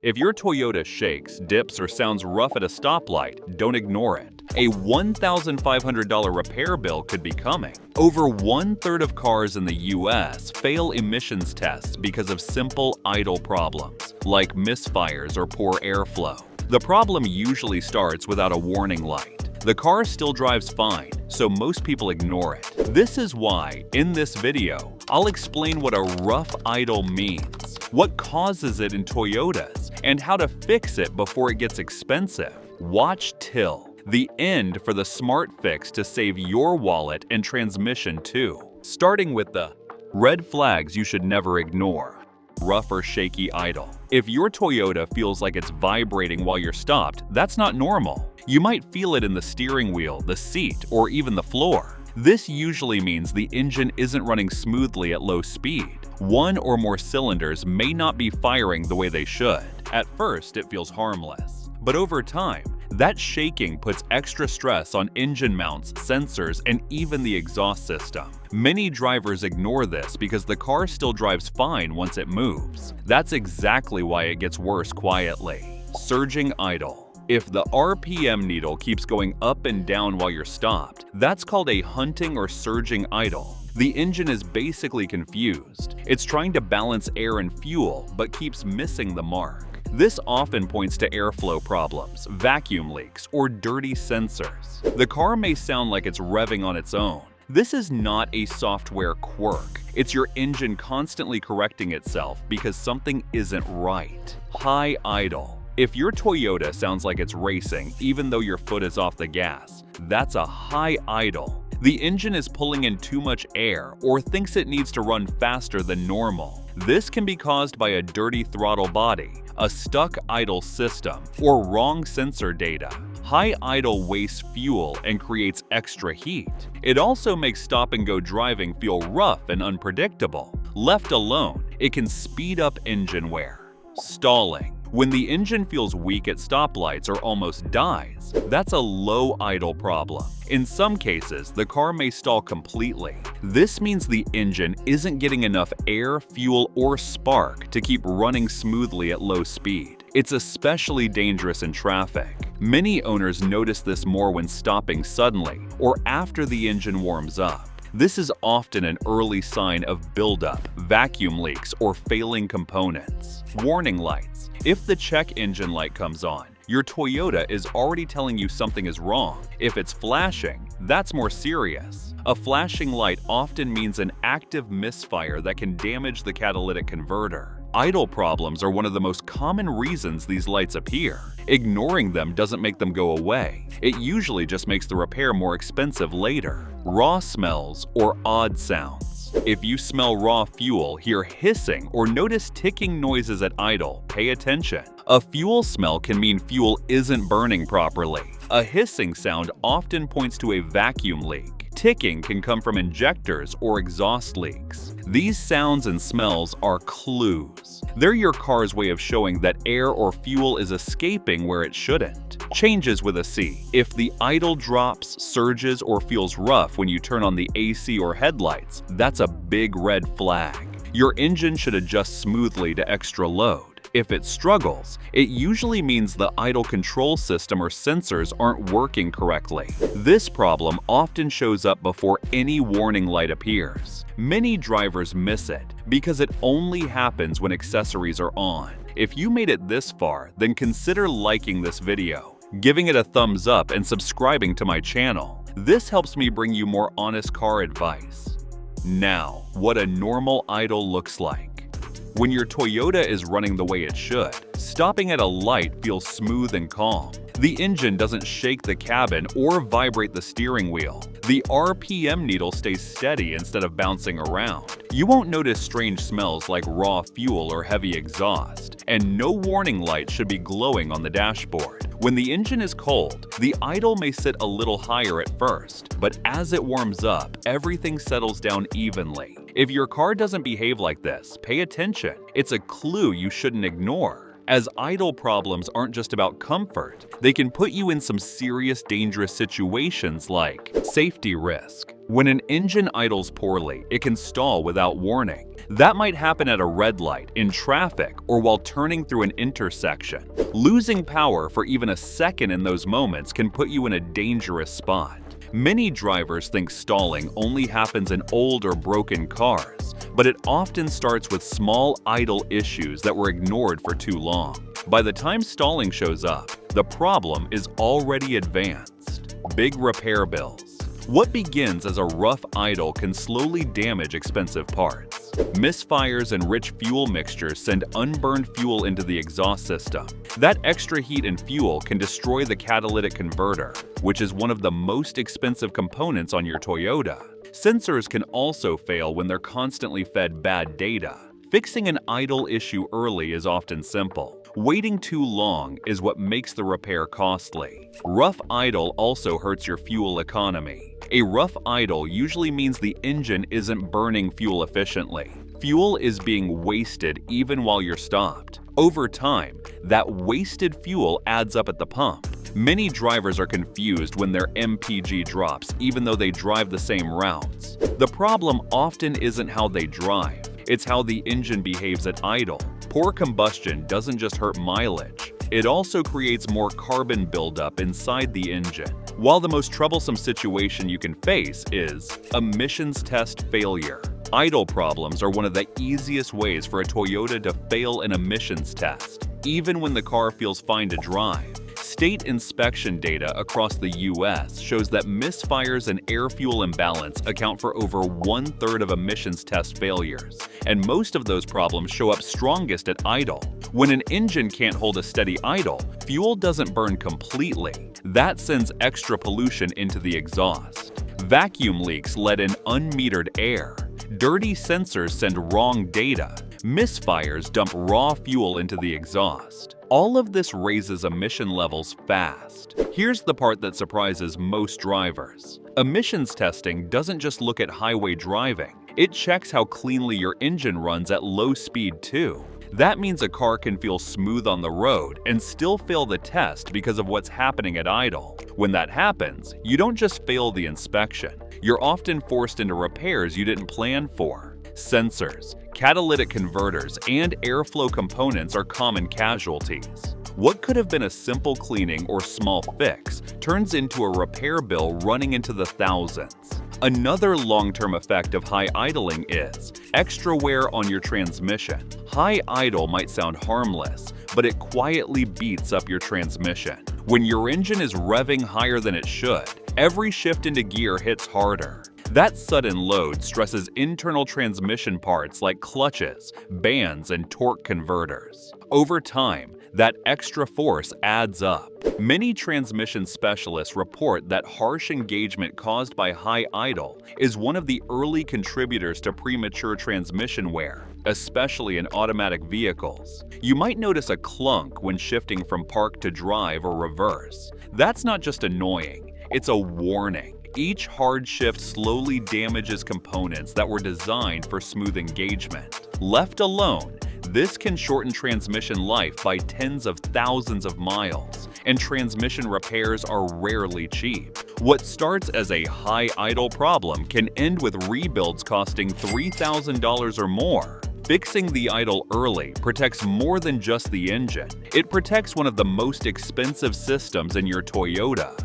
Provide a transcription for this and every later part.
If your Toyota shakes, dips, or sounds rough at a stoplight, don't ignore it. A $1,500 repair bill could be coming. Over 1/3 of cars in the US fail emissions tests because of simple idle problems, like misfires or poor airflow. The problem usually starts without a warning light. The car still drives fine, so most people ignore it. This is why, in this video, I'll explain what a rough idle means, what causes it in Toyotas, and how to fix it before it gets expensive. Watch till the end for the smart fix to save your wallet and transmission too. Starting with the red flags you should never ignore. Rough or shaky idle. If your Toyota feels like it's vibrating while you're stopped, that's not normal. You might feel it in the steering wheel, the seat, or even the floor. This usually means the engine isn't running smoothly at low speed. One or more cylinders may not be firing the way they should. At first, it feels harmless. But over time, that shaking puts extra stress on engine mounts, sensors, and even the exhaust system. Many drivers ignore this because the car still drives fine once it moves. That's exactly why it gets worse quietly. Surging idle. If the RPM needle keeps going up and down while you're stopped, that's called a hunting or surging idle. The engine is basically confused. It's trying to balance air and fuel, but keeps missing the mark. This often points to airflow problems, vacuum leaks, or dirty sensors. The car may sound like it's revving on its own. This is not a software quirk. It's your engine constantly correcting itself because something isn't right. High idle. If your Toyota sounds like it's racing even though your foot is off the gas, that's a high idle. The engine is pulling in too much air or thinks it needs to run faster than normal. This can be caused by a dirty throttle body, a stuck idle system, or wrong sensor data. High idle wastes fuel and creates extra heat. It also makes stop-and-go driving feel rough and unpredictable. Left alone, it can speed up engine wear. Stalling. When the engine feels weak at stoplights or almost dies, that's a low idle problem. In some cases, the car may stall completely. This means the engine isn't getting enough air, fuel, or spark to keep running smoothly at low speed. It's especially dangerous in traffic. Many owners notice this more when stopping suddenly or after the engine warms up. This is often an early sign of buildup, vacuum leaks, or failing components. Warning lights. If the check engine light comes on, your Toyota is already telling you something is wrong. If it's flashing, that's more serious. A flashing light often means an active misfire that can damage the catalytic converter. Idle problems are one of the most common reasons these lights appear. Ignoring them doesn't make them go away. It usually just makes the repair more expensive later. Raw smells or odd sounds. If you smell raw fuel, hear hissing, or notice ticking noises at idle, pay attention. A fuel smell can mean fuel isn't burning properly. A hissing sound often points to a vacuum leak. Ticking can come from injectors or exhaust leaks. These sounds and smells are clues. They're your car's way of showing that air or fuel is escaping where it shouldn't. Changes with a C. If the idle drops, surges, or feels rough when you turn on the AC or headlights, that's a big red flag. Your engine should adjust smoothly to extra load. If it struggles, it usually means the idle control system or sensors aren't working correctly. This problem often shows up before any warning light appears. Many drivers miss it because it only happens when accessories are on. If you made it this far, then consider liking this video, giving it a thumbs up, and subscribing to my channel. This helps me bring you more honest car advice. Now, what a normal idle looks like. When your Toyota is running the way it should, stopping at a light feels smooth and calm. The engine doesn't shake the cabin or vibrate the steering wheel. The RPM needle stays steady instead of bouncing around. You won't notice strange smells like raw fuel or heavy exhaust, and no warning light should be glowing on the dashboard. When the engine is cold, the idle may sit a little higher at first, but as it warms up, everything settles down evenly. If your car doesn't behave like this, pay attention. It's a clue you shouldn't ignore. As idle problems aren't just about comfort, they can put you in some serious dangerous situations like safety risk. When an engine idles poorly, it can stall without warning. That might happen at a red light, in traffic, or while turning through an intersection. Losing power for even a second in those moments can put you in a dangerous spot. Many drivers think stalling only happens in old or broken cars, but it often starts with small idle issues that were ignored for too long. By the time stalling shows up, the problem is already advanced. Big repair bills. What begins as a rough idle can slowly damage expensive parts. Misfires and rich fuel mixtures send unburned fuel into the exhaust system. That extra heat and fuel can destroy the catalytic converter, which is one of the most expensive components on your Toyota. Sensors can also fail when they're constantly fed bad data. Fixing an idle issue early is often simple. Waiting too long is what makes the repair costly. Rough idle also hurts your fuel economy. A rough idle usually means the engine isn't burning fuel efficiently. Fuel is being wasted even while you're stopped. Over time, that wasted fuel adds up at the pump. Many drivers are confused when their MPG drops, even though they drive the same routes. The problem often isn't how they drive, it's how the engine behaves at idle. Poor combustion doesn't just hurt mileage, it also creates more carbon buildup inside the engine. While the most troublesome situation you can face is emissions test failure. Idle problems are one of the easiest ways for a Toyota to fail an emissions test, even when the car feels fine to drive. State inspection data across the U.S. shows that misfires and air-fuel imbalance account for over 1/3 of emissions test failures, and most of those problems show up strongest at idle. When an engine can't hold a steady idle, fuel doesn't burn completely. That sends extra pollution into the exhaust. Vacuum leaks let in unmetered air. Dirty sensors send wrong data. Misfires dump raw fuel into the exhaust. All of this raises emission levels fast. Here's the part that surprises most drivers. Emissions testing doesn't just look at highway driving. It checks how cleanly your engine runs at low speed too. That means a car can feel smooth on the road and still fail the test because of what's happening at idle. When that happens, you don't just fail the inspection. You're often forced into repairs you didn't plan for. Sensors, catalytic converters, and airflow components are common casualties. What could have been a simple cleaning or small fix turns into a repair bill running into the thousands. Another long-term effect of high idling is extra wear on your transmission. High idle might sound harmless, but it quietly beats up your transmission. When your engine is revving higher than it should, every shift into gear hits harder. That sudden load stresses internal transmission parts like clutches, bands, and torque converters. Over time, that extra force adds up. Many transmission specialists report that harsh engagement caused by high idle is one of the early contributors to premature transmission wear, especially in automatic vehicles. You might notice a clunk when shifting from park to drive or reverse. That's not just annoying, it's a warning. Each hard shift slowly damages components that were designed for smooth engagement. Left alone, this can shorten transmission life by tens of thousands of miles, and transmission repairs are rarely cheap. What starts as a high idle problem can end with rebuilds costing $3,000 or more. Fixing the idle early protects more than just the engine. It protects one of the most expensive systems in your Toyota.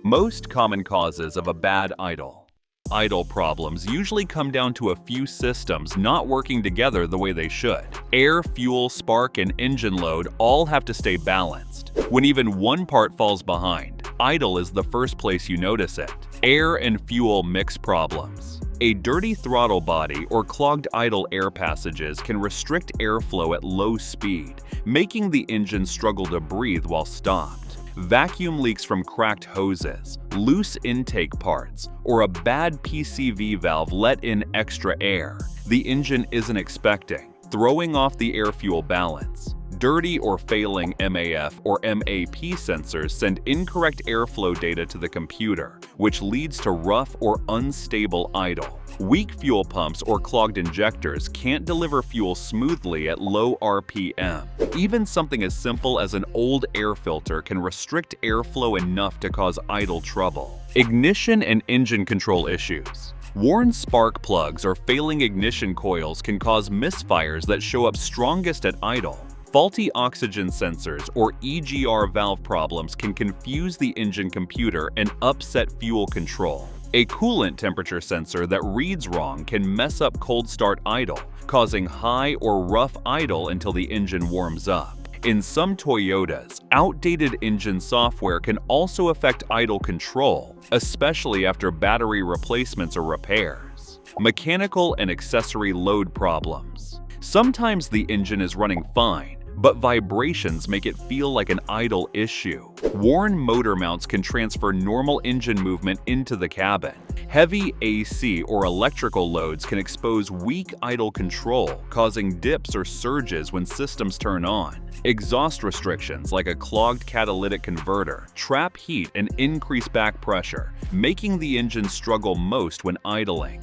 Most common causes of a bad idle. Idle problems usually come down to a few systems not working together the way they should. Air, fuel, spark, and engine load all have to stay balanced. When even one part falls behind, idle is the first place you notice it. Air and fuel mix problems. A dirty throttle body or clogged idle air passages can restrict airflow at low speed, making the engine struggle to breathe while stopped. Vacuum leaks from cracked hoses, loose intake parts, or a bad PCV valve let in extra air the engine isn't expecting, throwing off the air-fuel balance. Dirty or failing MAF or MAP sensors send incorrect airflow data to the computer, which leads to rough or unstable idle. Weak fuel pumps or clogged injectors can't deliver fuel smoothly at low RPM. Even something as simple as an old air filter can restrict airflow enough to cause idle trouble. Ignition and engine control issues. Worn spark plugs or failing ignition coils can cause misfires that show up strongest at idle. Faulty oxygen sensors or EGR valve problems can confuse the engine computer and upset fuel control. A coolant temperature sensor that reads wrong can mess up cold start idle, causing high or rough idle until the engine warms up. In some Toyotas, outdated engine software can also affect idle control, especially after battery replacements or repairs. Mechanical and accessory load problems. Sometimes the engine is running fine, but vibrations make it feel like an idle issue. Worn motor mounts can transfer normal engine movement into the cabin. Heavy AC or electrical loads can expose weak idle control, causing dips or surges when systems turn on. Exhaust restrictions like a clogged catalytic converter trap heat and increase back pressure, making the engine struggle most when idling.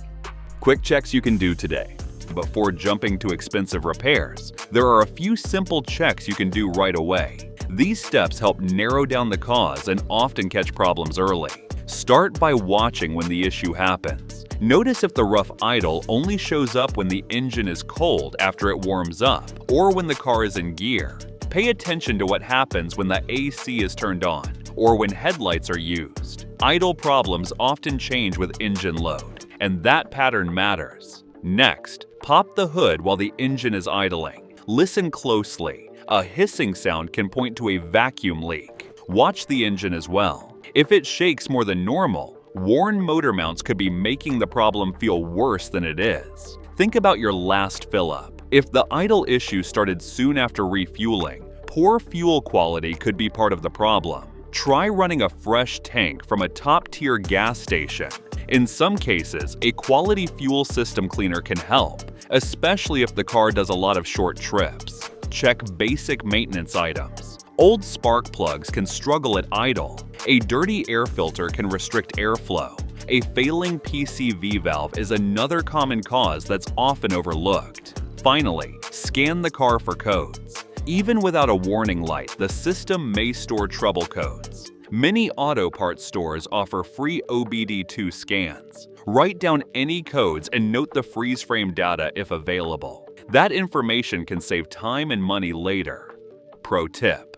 Quick checks you can do today. Before jumping to expensive repairs, there are a few simple checks you can do right away. These steps help narrow down the cause and often catch problems early. Start by watching when the issue happens. Notice if the rough idle only shows up when the engine is cold after it warms up, or when the car is in gear. Pay attention to what happens when the AC is turned on, or when headlights are used. Idle problems often change with engine load, and that pattern matters. Next, pop the hood while the engine is idling. Listen closely. A hissing sound can point to a vacuum leak. Watch the engine as well. If it shakes more than normal, worn motor mounts could be making the problem feel worse than it is. Think about your last fill-up. If the idle issue started soon after refueling, poor fuel quality could be part of the problem. Try running a fresh tank from a top-tier gas station. In some cases, a quality fuel system cleaner can help, especially if the car does a lot of short trips. Check basic maintenance items. Old spark plugs can struggle at idle. A dirty air filter can restrict airflow. A failing PCV valve is another common cause that's often overlooked. Finally, scan the car for codes. Even without a warning light, the system may store trouble codes. Many auto parts stores offer free OBD2 scans. Write down any codes and note the freeze frame data if available. That information can save time and money later. Pro tip: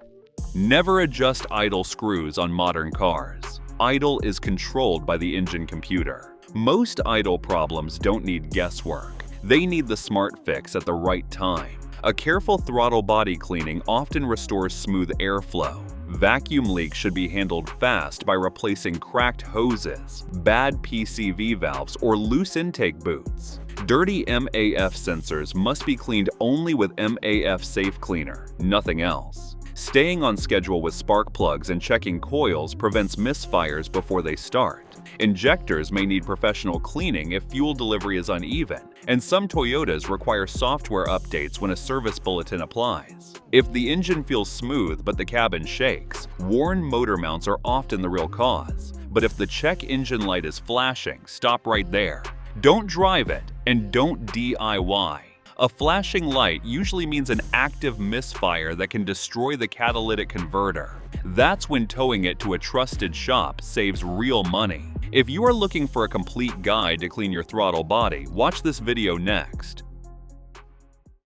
never adjust idle screws on modern cars. Idle is controlled by the engine computer. Most idle problems don't need guesswork. They need the smart fix at the right time. A careful throttle body cleaning often restores smooth airflow. Vacuum leaks should be handled fast by replacing cracked hoses, bad PCV valves, or loose intake boots. Dirty MAF sensors must be cleaned only with MAF Safe Cleaner, nothing else. Staying on schedule with spark plugs and checking coils prevents misfires before they start. Injectors may need professional cleaning if fuel delivery is uneven, and some Toyotas require software updates when a service bulletin applies. If the engine feels smooth but the cabin shakes, worn motor mounts are often the real cause. But if the check engine light is flashing, stop right there. Don't drive it, and don't DIY. A flashing light usually means an active misfire that can destroy the catalytic converter. That's when towing it to a trusted shop saves real money. If you are looking for a complete guide to clean your throttle body, watch this video next.